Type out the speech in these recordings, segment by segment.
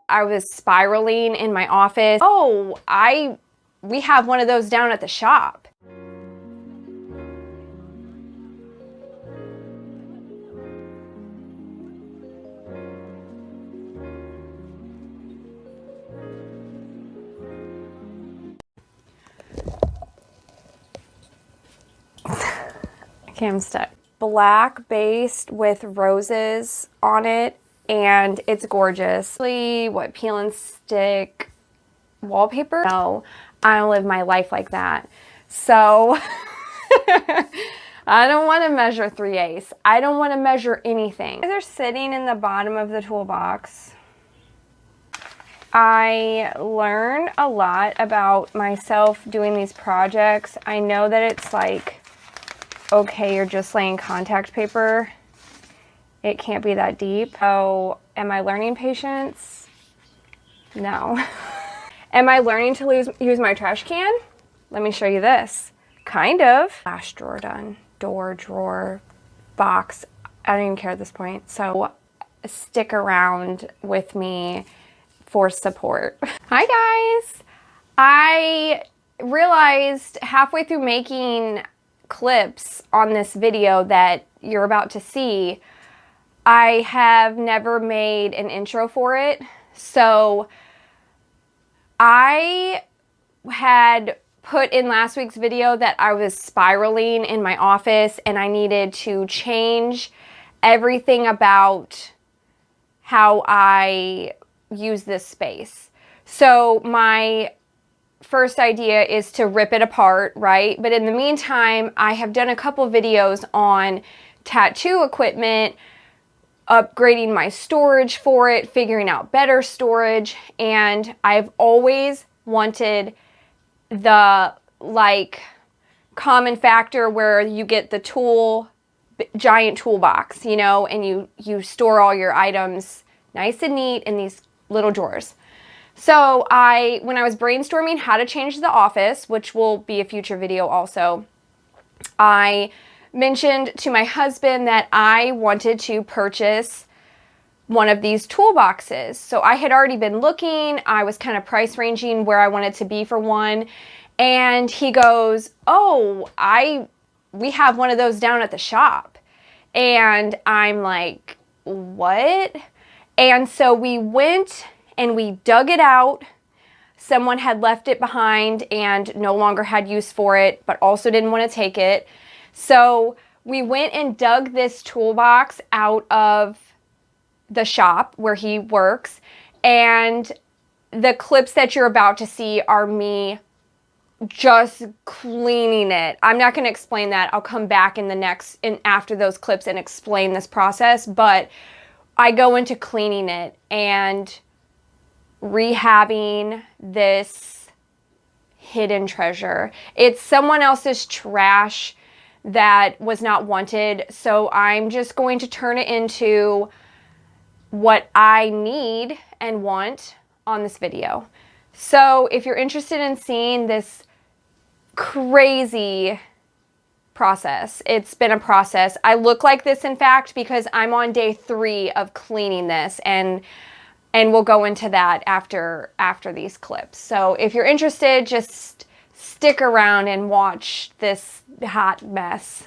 I was spiraling in my office. Oh, we have one of those down at the shop. Okay, I'm stuck. Black based with roses on it, and it's gorgeous. What, peel and stick wallpaper? No, I don't live my life like that. So I don't want to measure 3/8. I don't want to measure anything. They're sitting in the bottom of the toolbox. I learn a lot about myself doing these projects. I know that it's like, okay, you're just laying contact paper. It can't be that deep. So, am I learning patience? No. Am I learning to use my trash can? Let me show you this. Kind of. Last drawer done. Door, drawer, box. I don't even care at this point. So, stick around with me for support. Hi guys. I realized halfway through making clips on this video that you're about to see, I have never made an intro for it. So I had put in last week's video that I was spiraling in my office and I needed to change everything about how I use this space. So my first idea is to rip it apart, right? But in the meantime, I have done a couple videos on tattoo equipment, upgrading my storage for it, figuring out better storage, and I've always wanted the common factor where you get the giant toolbox, you know, and you store all your items nice and neat in these little drawers. So when I was brainstorming how to change the office, which will be a future video also, I mentioned to my husband that I wanted to purchase one of these toolboxes. So I had already been looking, I was kind of price ranging where I wanted to be for one, and he goes, oh, we have one of those down at the shop. And I'm like, what? And so we went and we dug it out. Someone had left it behind and no longer had use for it, but also didn't want to take it. So we went and dug this toolbox out of the shop where he works, and the clips that you're about to see are me just cleaning it. I'm not going to explain that. I'll come back after those clips and explain this process, but I go into cleaning it and rehabbing this hidden treasure. It's someone else's trash that was not wanted, so I'm just going to turn it into what I need and want on this video. So if you're interested in seeing this crazy process, it's been a process. I look like this, in fact, because I'm on day 3 of cleaning this, and we'll go into that after these clips. So if you're interested, just stick around and watch this hot mess.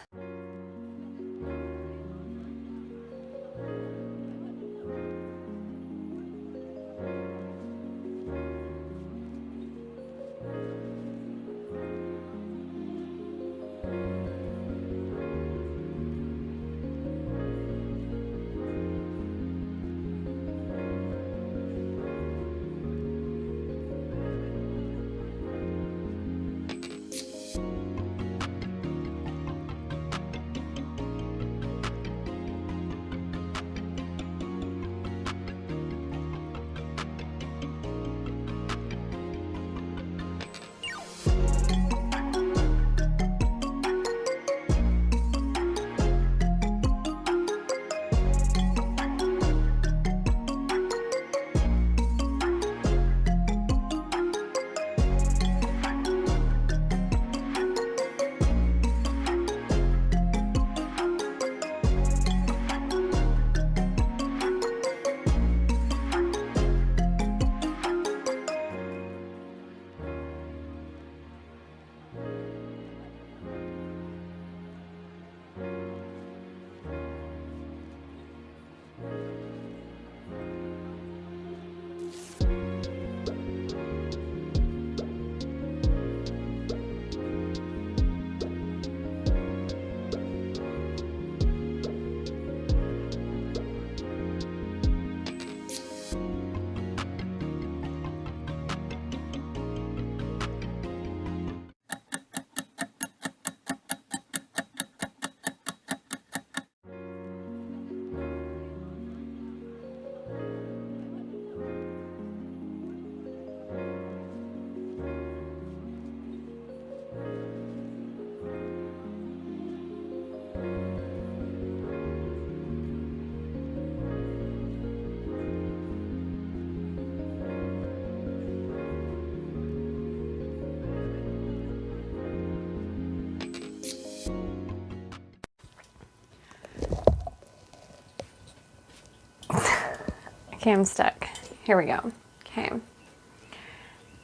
Okay, I'm stuck. Here we go. Okay.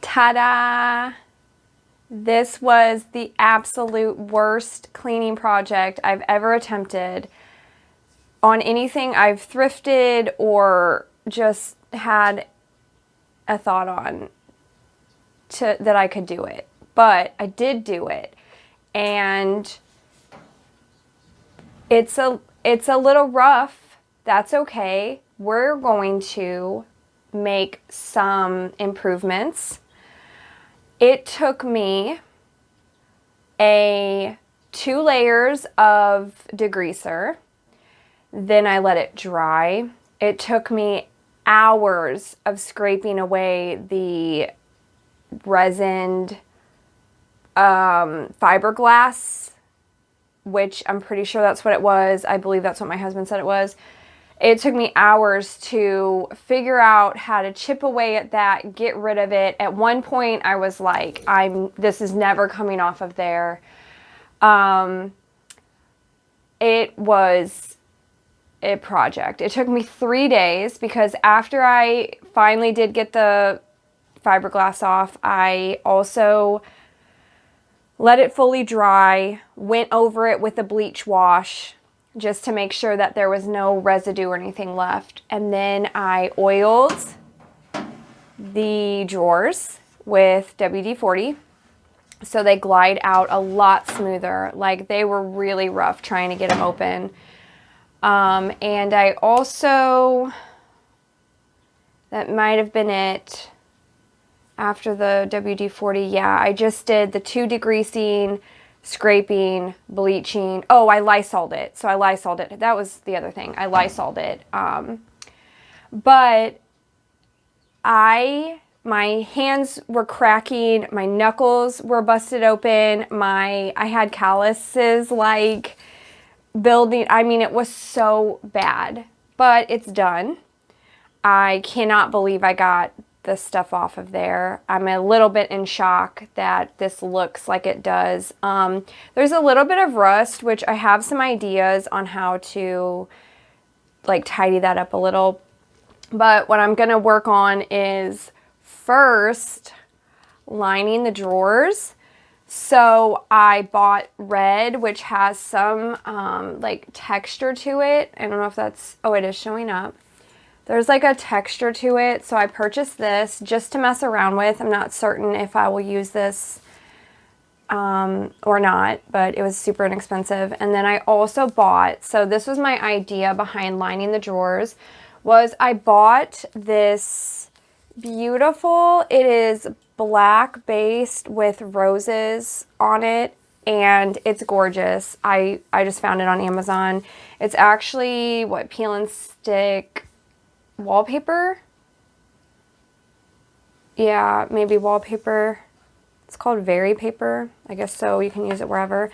Ta-da! This was the absolute worst cleaning project I've ever attempted on anything I've thrifted or just had a thought on that I could do it. But I did do it. And it's a little rough. That's okay. We're going to make some improvements. It took me 2 layers of degreaser. Then I let it dry. It took me hours of scraping away the resined fiberglass, which I'm pretty sure that's what it was. I believe that's what my husband said it was. It took me hours to figure out how to chip away at that, get rid of it. At one point, I was like, this is never coming off of there. It was a project. It took me 3 days because after I finally did get the fiberglass off, I also let it fully dry, went over it with a bleach wash, just to make sure that there was no residue or anything left. And then I oiled the drawers with WD-40 so they glide out a lot smoother. Like, they were really rough trying to get them open. And I also, that might have been it after the WD-40. Yeah, I just did the 2 degreasing, scraping, bleaching. Oh, I Lysoled it. So I Lysoled it. That was the other thing. I Lysoled it. But my hands were cracking. My knuckles were busted open. I had calluses like building. I mean, it was so bad. But it's done. I cannot believe I got the stuff off of there. I'm a little bit in shock that this looks like it does. There's a little bit of rust, which I have some ideas on how to like tidy that up a little. But what I'm going to work on is first lining the drawers. So I bought red, which has some like texture to it. I don't know if that's, oh, it is showing up. There's like a texture to it, so I purchased this just to mess around with. I'm not certain if I will use this or not, but it was super inexpensive. And then I also bought, so this was my idea behind lining the drawers, was I bought this beautiful, it is black based with roses on it, and it's gorgeous. I just found it on Amazon. It's actually, what, peel and stick wallpaper? Yeah, maybe wallpaper. It's called Very Paper. I guess so. You can use it wherever.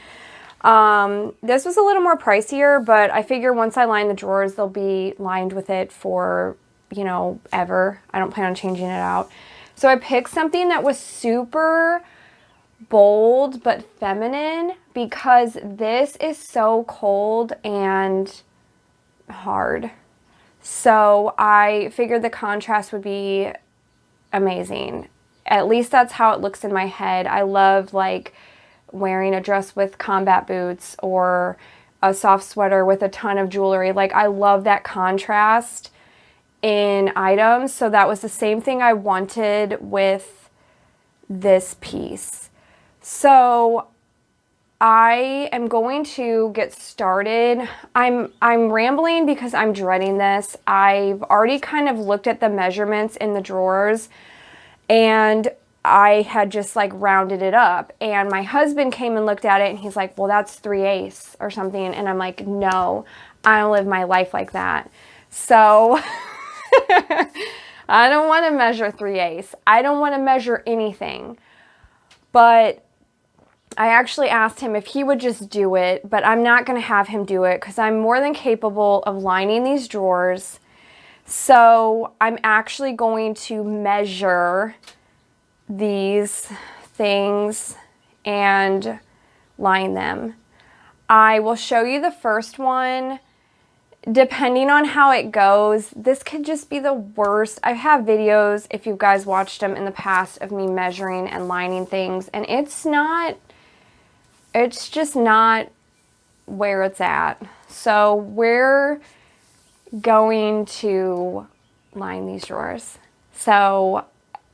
This was a little more pricier, but I figure once I line the drawers, they'll be lined with it for, you know, ever. I don't plan on changing it out. So I picked something that was super bold but feminine because this is so cold and hard. So I figured the contrast would be amazing. At least that's how it looks in my head. I love like wearing a dress with combat boots or a soft sweater with a ton of jewelry. Like, I love that contrast in items. So that was the same thing I wanted with this piece. So I am going to get started. I'm rambling because I'm dreading this. I've already kind of looked at the measurements in the drawers and I had just like rounded it up, and my husband came and looked at it and he's like, well, that's 3/8 or something. And I'm like, no, I don't live my life like that. So I don't want to measure 3/8. I don't want to measure anything. But I actually asked him if he would just do it, but I'm not going to have him do it because I'm more than capable of lining these drawers. So I'm actually going to measure these things and line them. I will show you the first one depending on how it goes, this could just be the worst. I have videos, if you guys watched them in the past, of me measuring and lining things, and it's just not where it's at. So we're going to line these drawers. So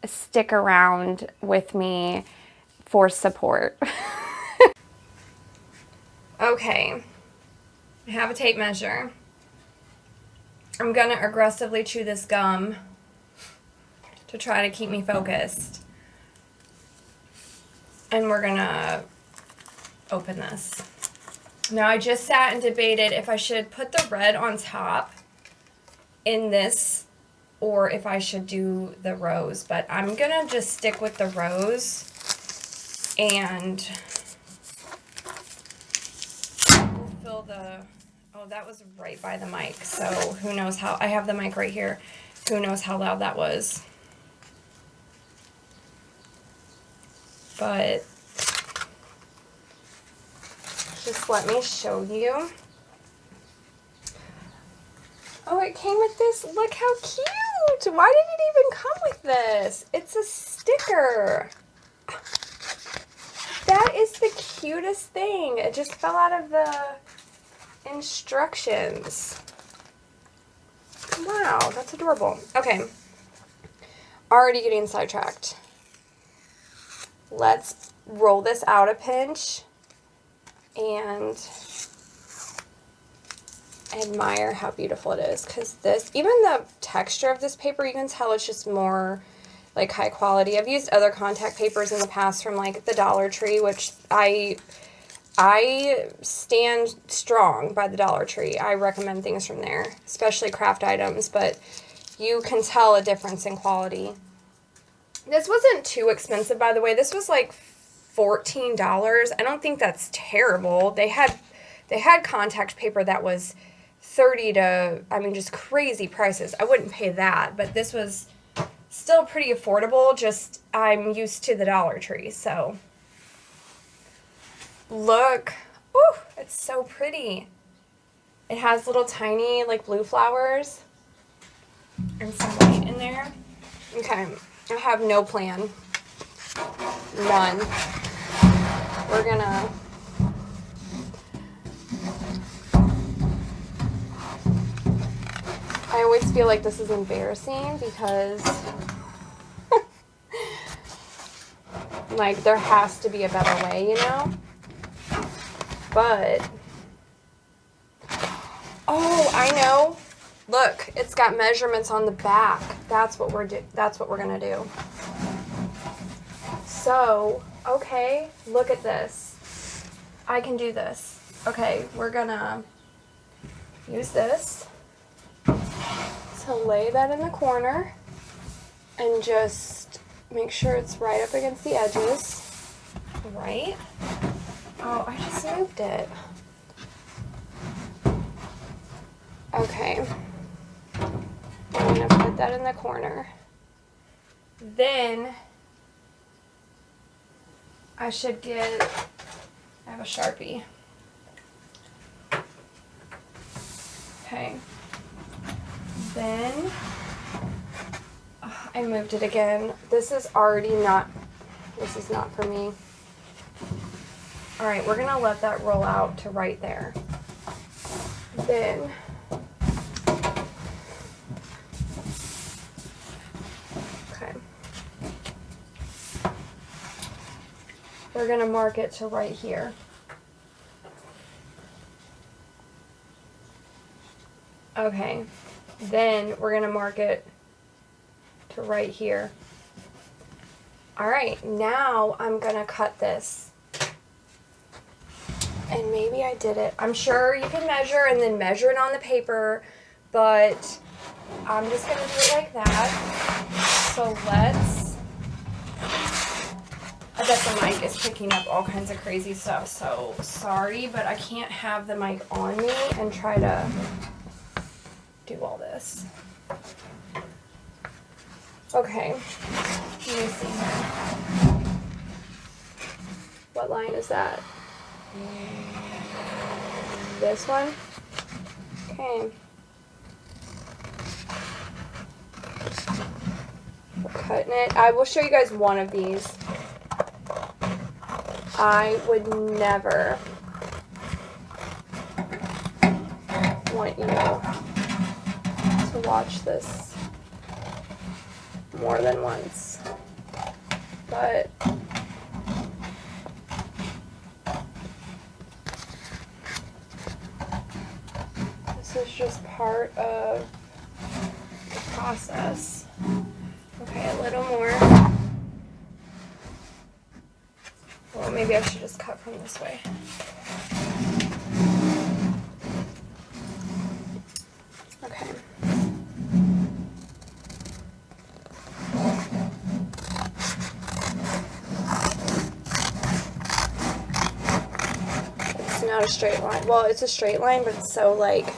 stick around with me for support. Okay, I have a tape measure. I'm gonna aggressively chew this gum to try to keep me focused. And we're gonna open this. Now I just sat and debated if I should put the red on top in this or if I should do the rose, but I'm gonna just stick with the rose and fill the, oh, that was right by the mic, so who knows how, I have the mic right here, who knows how loud that was. But just let me show you. Oh, it came with this. Look how cute. Why did it even come with this? It's a sticker. That is the cutest thing. It just fell out of the instructions. Wow, that's adorable. Okay. Already getting sidetracked. Let's roll this out a pinch and admire how beautiful it is, because this, even the texture of this paper, you can tell it's just more like high quality. I've used other contact papers in the past from like the Dollar Tree, which I stand strong by the Dollar Tree. I recommend things from there, especially craft items, but you can tell a difference in quality. This wasn't too expensive, by the way. This was like $14. I don't think that's terrible. They had contact paper that was 30 to, I mean, just crazy prices. I wouldn't pay that, but this was still pretty affordable. Just, I'm used to the Dollar Tree, so. Look. Ooh, it's so pretty. It has little tiny, like, blue flowers and some white in there. Okay, I have no plan. None. We're gonna I always feel like this is embarrassing because like there has to be a better way, you know? But oh, I know. Look, it's got measurements on the back. That's what we're gonna do. So, okay, look at this. I can do this. Okay, we're gonna use this to lay that in the corner and just make sure it's right up against the edges. Right? Oh, I just moved it. Okay. I'm gonna put that in the corner. Then I should I have a Sharpie. Okay. Then, I moved it again. This is not for me. All right, we're gonna let that roll out to right there. Then, okay. We're gonna mark it to right here. Okay, then we're gonna mark it to right here. All right, now I'm gonna cut this. And maybe I did it. I'm sure you can measure and then measure it on the paper, but I'm just gonna do it like that. So I bet the mic is picking up all kinds of crazy stuff, so sorry, but I can't have the mic on me and try to do all this. Okay, let me see here. What line is that? This one? Okay. We're cutting it. I will show you guys one of these. I would never want you to watch this more than once, but this is just part of the process. Okay, a little more. Well, maybe I should just cut from this way. Okay. It's not a straight line. Well, it's a straight line, but it's so like...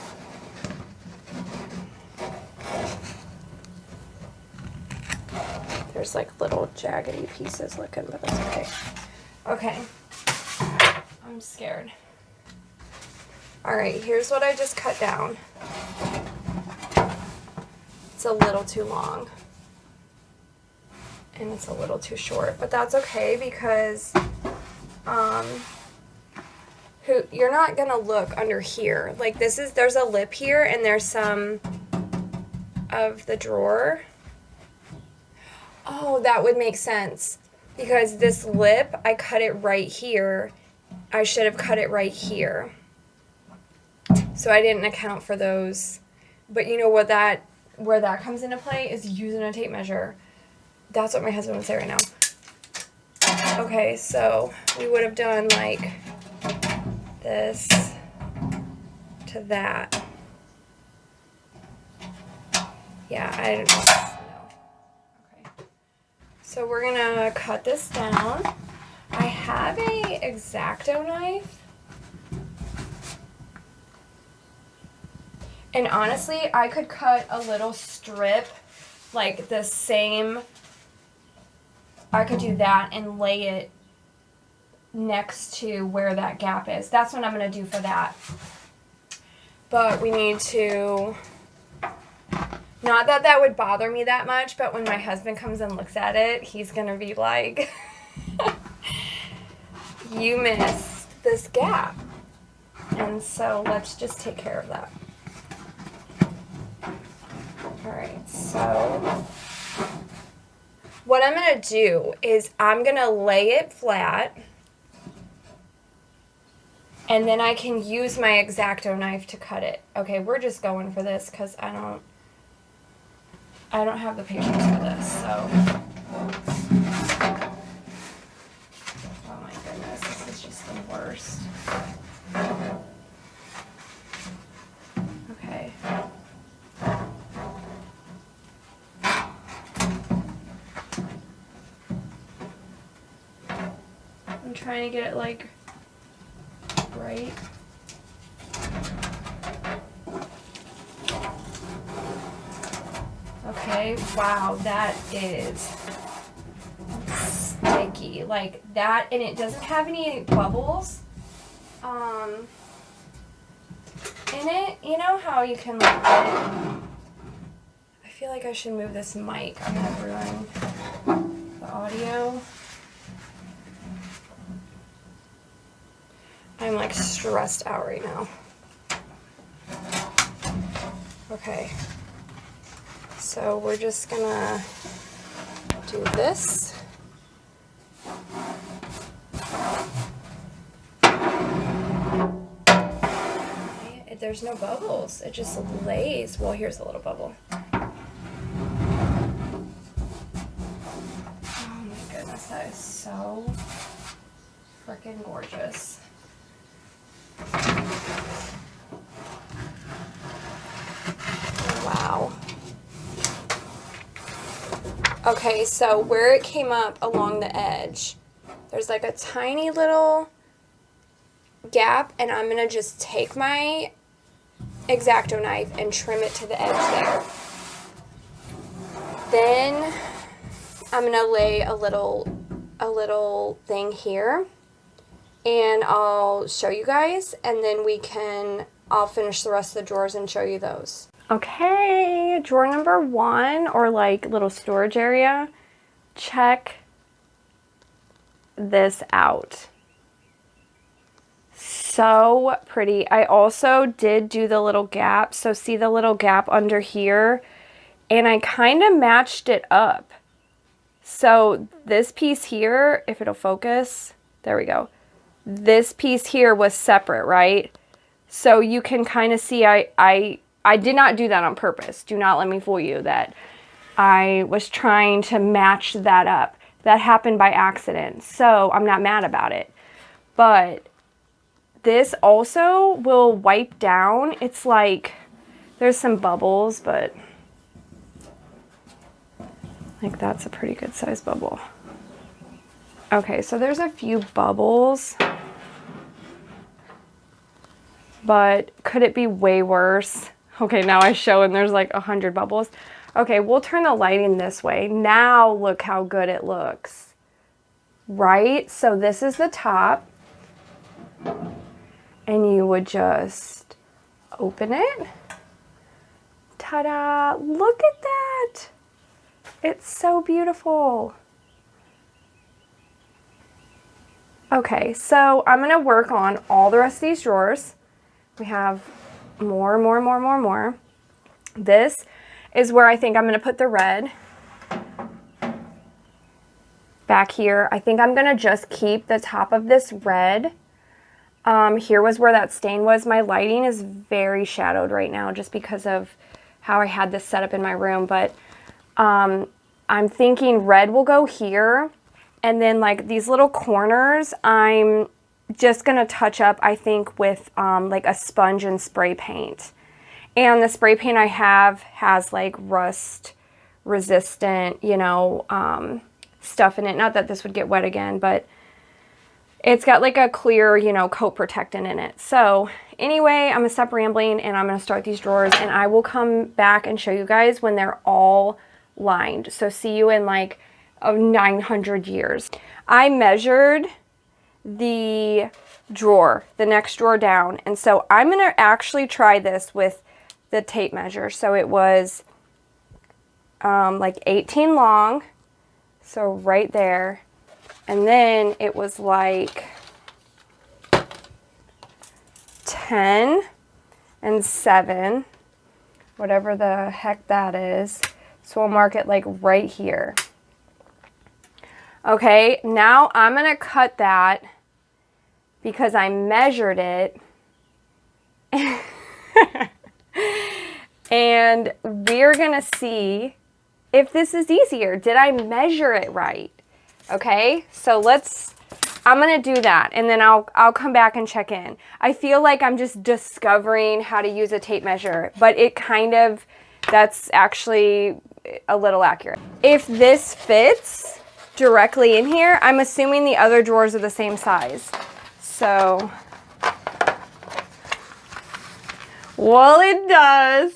There's like little jaggedy pieces looking, but that's okay. Okay. I'm scared. Alright, here's what I just cut down. It's a little too long. And it's a little too short, but that's okay because you're not gonna look under here. Like there's a lip here and there's some of the drawer. Oh, that would make sense because this lip, I cut it right here. I should have cut it right here. So I didn't account for those. But you know what where that comes into play is using a tape measure. That's what my husband would say right now. Okay, so we would have done like this to that. Yeah, I don't know. Okay. So we're gonna cut this down. I have a X-Acto knife. And honestly, I could cut a little strip like the same. I could do that and lay it next to where that gap is. That's what I'm going to do for that. But we need to, not that that would bother me that much, but when my husband comes and looks at it, he's going to be like, you missed this gap. And so let's just take care of that. Alright, so what I'm going to do is I'm going to lay it flat, and then I can use my X-Acto knife to cut it. Okay, we're just going for this because I don't have the patience for this, so. Oh my goodness, this is just the worst. Okay. I'm trying to get it like right. Okay, wow, that is sticky. Like that, and it doesn't have any bubbles in it. You know how you can like get it? I feel like I should move this mic. I'm gonna ruin the audio. I'm like stressed out right now. Okay. So we're just gonna do this. Okay. There's no bubbles. It just lays. Well, here's a little bubble. Oh my goodness, that is so freaking gorgeous. Wow. Okay, so where it came up along the edge, there's like a tiny little gap, and I'm going to just take my X-Acto knife and trim it to the edge there. Then I'm going to lay a little thing here, and I'll show you guys, and then we can I'll finish the rest of the drawers and show you those. Okay, drawer number 1, or like little storage area. Check this out. So pretty. I also did do the little gap. So see the little gap under here? And I kind of matched it up. So this piece here, if it'll focus, there we go. This piece here was separate, right? So you can kind of see I did not do that on purpose. Do not let me fool you that I was trying to match that up. That happened by accident. So I'm not mad about it. But this also will wipe down. It's like there's some bubbles, but like that's a pretty good size bubble. Okay, so there's a few bubbles, but could it be way worse? Okay, now I show and there's like 100 bubbles. Okay, we'll turn the lighting this way. Now look how good it looks, right? So this is the top, and you would just open it. Ta-da! Look at that! It's so beautiful. Okay, so I'm gonna work on all the rest of these drawers. We have more. This is where I think I'm gonna put the red. Back here, I think I'm gonna just keep the top of this red. Here was where that stain was. My lighting is very shadowed right now just because of how I had this set up in my room, but I'm thinking red will go here, and then like these little corners, I'm just gonna touch up, I think, with like a sponge and spray paint. And the spray paint I have has like rust resistant, you know, stuff in it. Not that this would get wet again, but it's got like a clear, you know, coat protectant in it. So anyway, I'm gonna stop rambling and I'm gonna start these drawers, and I will come back and show you guys when they're all lined. So see you in like 900 years. I measured the drawer, the next drawer down, and so I'm gonna actually try this with the tape measure. So it was like 18 long, so right there, and then it was like 10 and 7, whatever the heck that is. So we'll mark it like right here. Okay, now I'm gonna cut that because I measured it. And we're gonna see if this is easier. Did I measure it right? Okay, so I'm gonna do that, and then I'll come back and check in. I feel like I'm just discovering how to use a tape measure, but it kind of, that's actually a little accurate. If this fits directly in here, I'm assuming the other drawers are the same size. So, well, it does.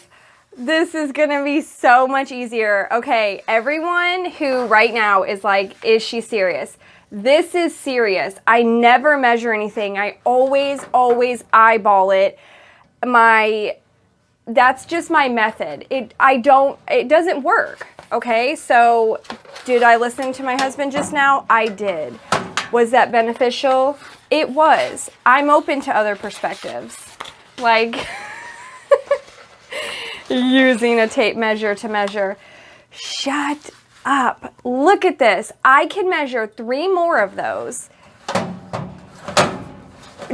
This is gonna be so much easier. Okay, everyone who right now is like, is she serious? This is serious. I never measure anything. I always eyeball it. That's just my method. It doesn't work. Okay, so did I listen to my husband just now? I did. Was that beneficial? It was. I'm open to other perspectives. Like using a tape measure to measure. Shut up. Look at this. I can measure 3 more of those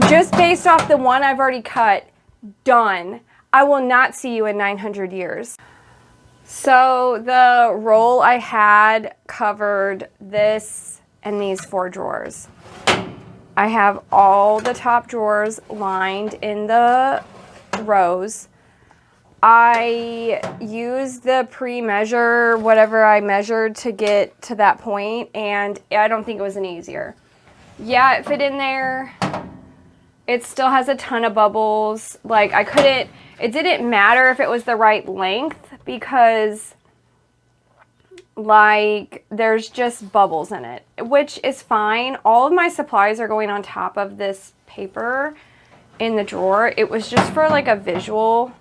just based off the one I've already cut. Done. I will not see you in 900 years. So the roll I had covered this and these 4 drawers. I have all the top drawers lined in the rows. I used the pre-measure, whatever I measured to get to that point, and I don't think it was any easier. Yeah, it fit in there. It still has a ton of bubbles. Like, it didn't matter if it was the right length because, like, there's just bubbles in it, which is fine. All of my supplies are going on top of this paper, in the drawer. It was just for like a visual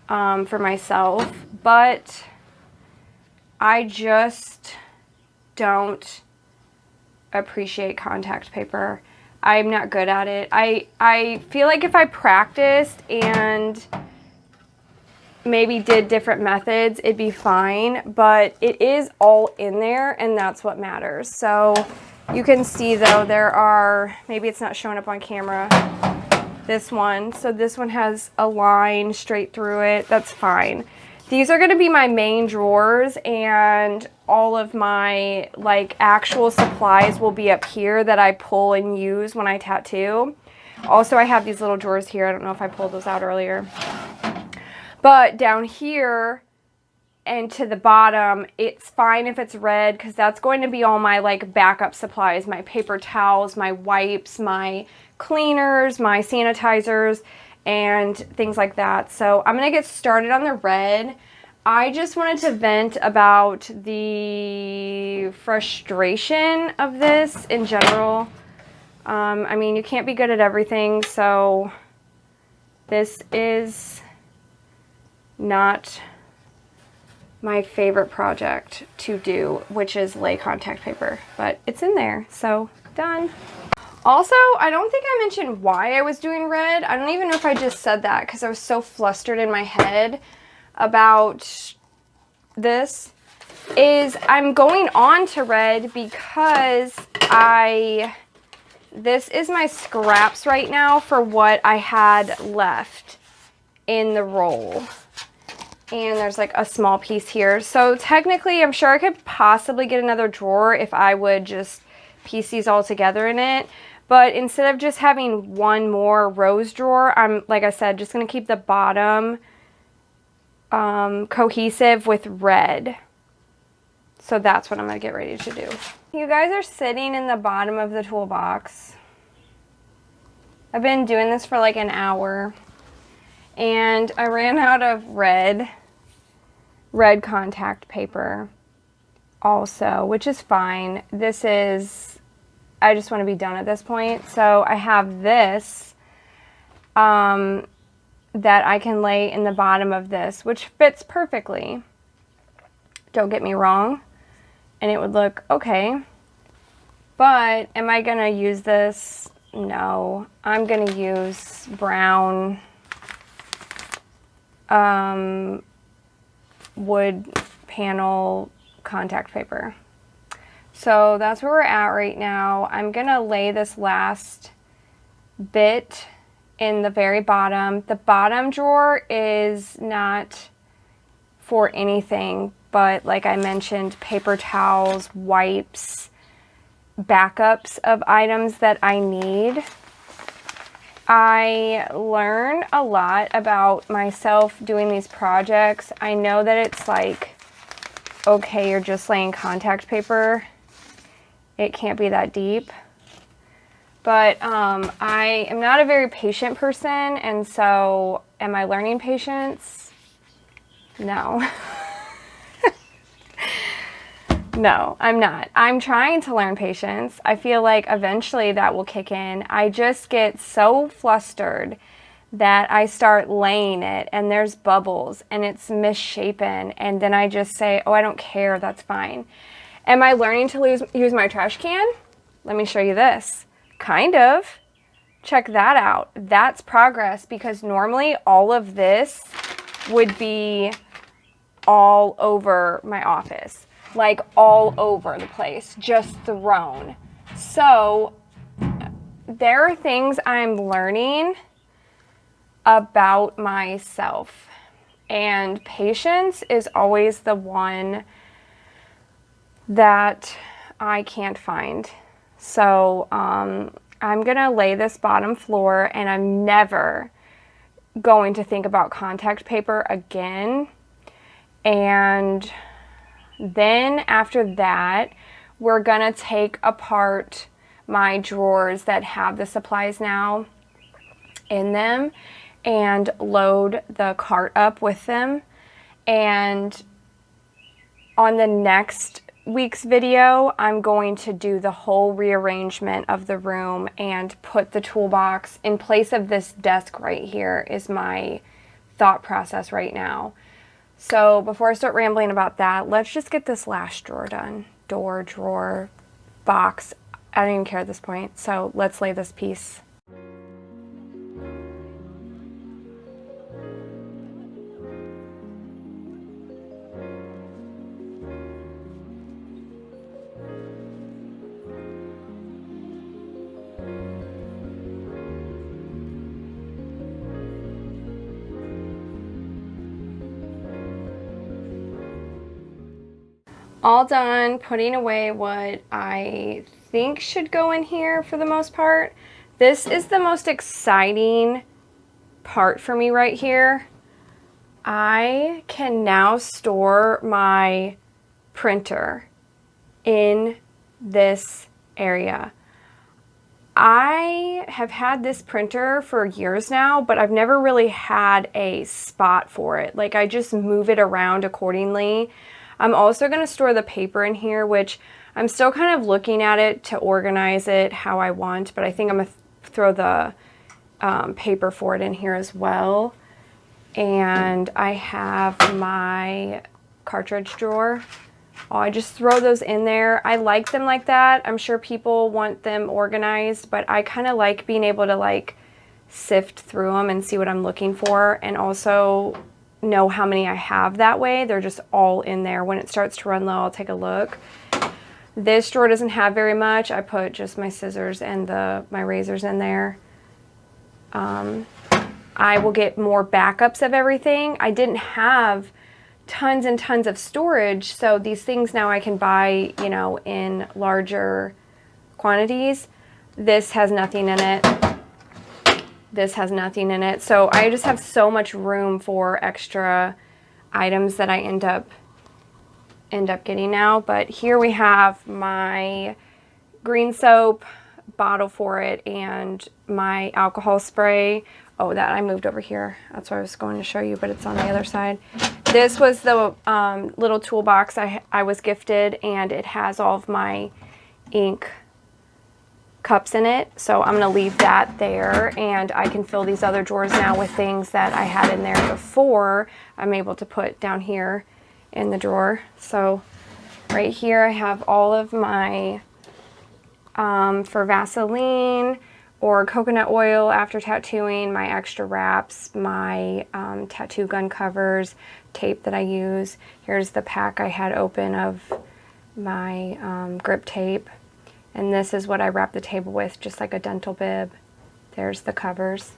for myself, but I just don't appreciate contact paper. I'm not good at it. I feel like if I practiced and maybe did different methods, it'd be fine, but it is all in there and that's what matters. So you can see though, there are, maybe it's not showing up on camera, this one. So this one has a line straight through it. That's fine. These are going to be my main drawers, and all of my like actual supplies will be up here that I pull and use when I tattoo. Also, I have these little drawers here. I don't know if I pulled those out earlier. But down here and to the bottom, it's fine if it's red because that's going to be all my like backup supplies, my paper towels, my wipes, my cleaners, my sanitizers, and things like that. So I'm going to get started on the red. I just wanted to vent about the frustration of this in general. I mean, you can't be good at everything, so this is not my favorite project to do, which is lay contact paper, but it's in there, so done. Also, I don't think I mentioned why I was doing red. I don't even know if I just said that because I was so flustered in my head about this. I'm going on to red because this is my scraps right now for what I had left in the roll. And there's like a small piece here. So technically, I'm sure I could possibly get another drawer if I would just piece these all together in it. But instead of just having one more rose drawer, I'm, like I said, just going to keep the bottom cohesive with red. So that's what I'm going to get ready to do. You guys are sitting in the bottom of the toolbox. I've been doing this for like an hour. And I ran out of red contact paper also, which is fine. This is, I just want to be done at this point. So I have this that I can lay in the bottom of this, which fits perfectly. Don't get me wrong. And it would look okay. But am I going to use this? No. I'm going to use brown wood panel contact paper. So that's where we're at right now. I'm gonna lay this last bit in the very bottom. The bottom drawer is not for anything but, like I mentioned, paper towels, wipes, backups of items that I need. I learn a lot about myself doing these projects. I know that it's like, okay, you're just laying contact paper. It can't be that deep. But I am not a very patient person, and so am I learning patience? No. No, I'm not. I'm trying to learn patience. I feel like eventually that will kick in. I just get so flustered that I start laying it and there's bubbles and it's misshapen, and then I just say, oh, I don't care, that's fine. Am I learning to use my trash can? Let me show you this. Kind of. Check that out. That's progress, because normally all of this would be all over my office. Like all over the place, just thrown. So there are things I'm learning about myself, and patience is always the one that I can't find. So I'm gonna lay this bottom floor, and I'm never going to think about contact paper again. And then after that, we're gonna take apart my drawers that have the supplies now in them and load the cart up with them. And on the next week's video, I'm going to do the whole rearrangement of the room and put the toolbox in place of this desk right here is my thought process right now. So before I start rambling about that, let's just get this last drawer done. Door, drawer, box. I don't even care at this point. So let's lay this piece. All done putting away what I think should go in here for the most part. This is the most exciting part for me right here. I can now store my printer in this area. I have had this printer for years now, but I've never really had a spot for it. Like, I just move it around accordingly. I'm also going to store the paper in here, which I'm still kind of looking at it to organize it how I want, but I think I'm going to throw the paper for it in here as well. And I have my cartridge drawer. Oh, I just throw those in there. I like them like that. I'm sure people want them organized, but I kind of like being able to like sift through them and see what I'm looking for, and also know how many I have that way. They're just all in there. When it starts to run low, I'll take a look. This drawer doesn't have very much. I put just my scissors and my razors in there. I will get more backups of everything. I didn't have tons and tons of storage, so these things now I can buy, you know, in larger quantities. This has nothing in it. This has nothing in it. So I just have so much room for extra items that I end up getting now. But here we have my green soap bottle for it and my alcohol spray. Oh, that I moved over here. That's what I was going to show you, but it's on the other side. This was the little toolbox I was gifted, and it has all of my ink cups in it, so I'm going to leave that there, and I can fill these other drawers now with things that I had in there before. I'm able to put down here in the drawer. So right here I have all of my for Vaseline or coconut oil after tattooing, my extra wraps, my tattoo gun covers, tape that I use. Here's the pack I had open of my grip tape. And this is what I wrap the table with, just like a dental bib. There's the covers.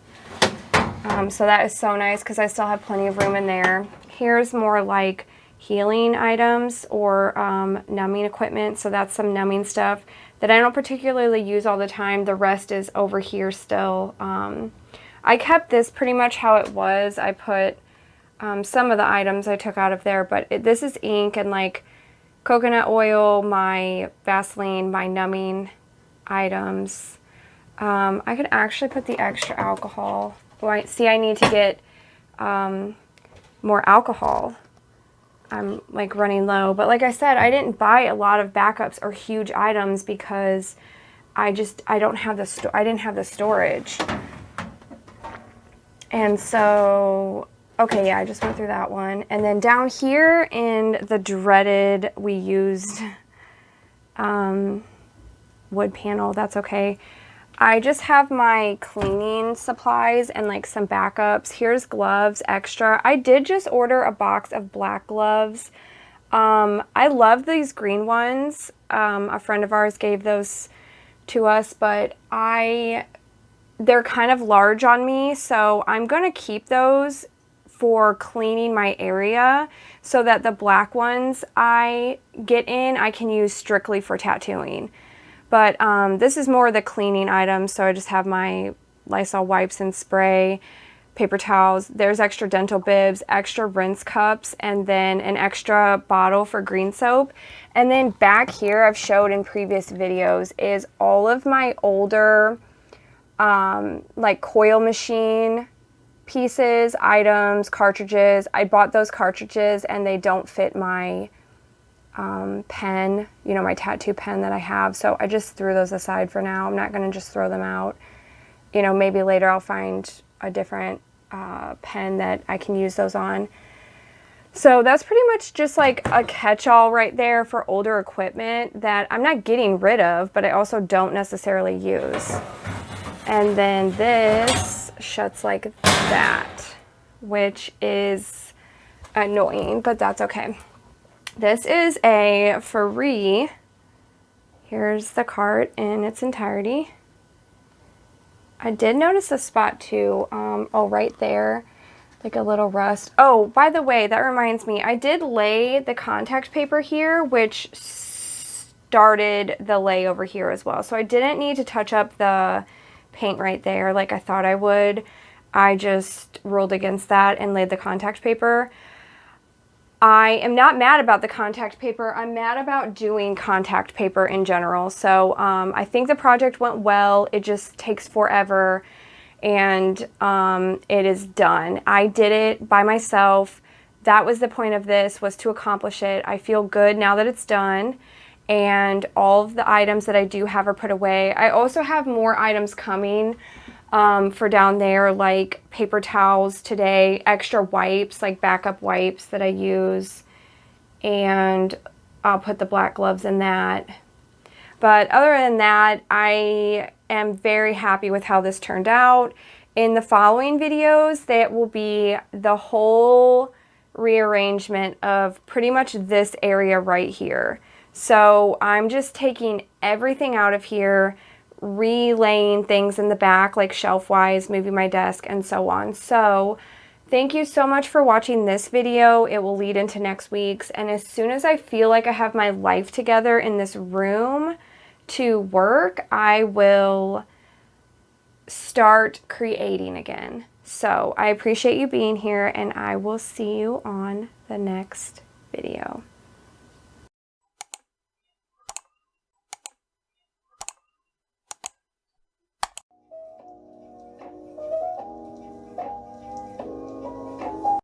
So that is so nice because I still have plenty of room in there. Here's more like healing items or numbing equipment. So that's some numbing stuff that I don't particularly use all the time. The rest is over here still. I kept this pretty much how it was. I put some of the items I took out of there, but this is ink and like coconut oil, my Vaseline, my numbing items. I could actually put the extra alcohol. Well, see, I need to get more alcohol. I'm like running low, but like I said, I didn't buy a lot of backups or huge items because I didn't have the storage. And so, okay, yeah, I just went through that one. And then down here in the dreaded, we used wood panel. That's okay. I just have my cleaning supplies and like some backups. Here's gloves extra. I did just order a box of black gloves. I love these green ones. A friend of ours gave those to us, but they're kind of large on me, so I'm gonna keep those for cleaning my area so that the black ones I get in, I can use strictly for tattooing. But this is more the cleaning items, so I just have my Lysol wipes and spray, paper towels. There's extra dental bibs, extra rinse cups, and then an extra bottle for green soap. And then back here, I've showed in previous videos, is all of my older like coil machine pieces, items, cartridges. I bought those cartridges and they don't fit my pen, you know, my tattoo pen that I have. So I just threw those aside for now. I'm not going to just throw them out. You know, maybe later I'll find a different pen that I can use those on. So that's pretty much just like a catch-all right there for older equipment that I'm not getting rid of, but I also don't necessarily use. And then this shuts like that, which is annoying, but that's okay. This is a free, here's the cart in its entirety. I did notice a spot too, oh, right there, like a little rust. Oh, by the way, that reminds me, I did lay the contact paper here, which started the lay over here as well. So I didn't need to touch up the paint right there like I thought I would. I just ruled against that and laid the contact paper. I am not mad about the contact paper. I'm mad about doing contact paper in general. So I think the project went well. It just takes forever, and it is done. I did it by myself. That was the point of this, was to accomplish it. I feel good now that it's done, and all of the items that I do have are put away. I also have more items coming for down there, like paper towels today, extra wipes, like backup wipes that I use, and I'll put the black gloves in that. But other than that, I am very happy with how this turned out. In the following videos, that will be the whole rearrangement of pretty much this area right here. So I'm just taking everything out of here, relaying things in the back, like shelf-wise, moving my desk, and so on. So thank you so much for watching this video. It will lead into next week's, and as soon as I feel like I have my life together in this room to work, I will start creating again. So I appreciate you being here, and I will see you on the next video.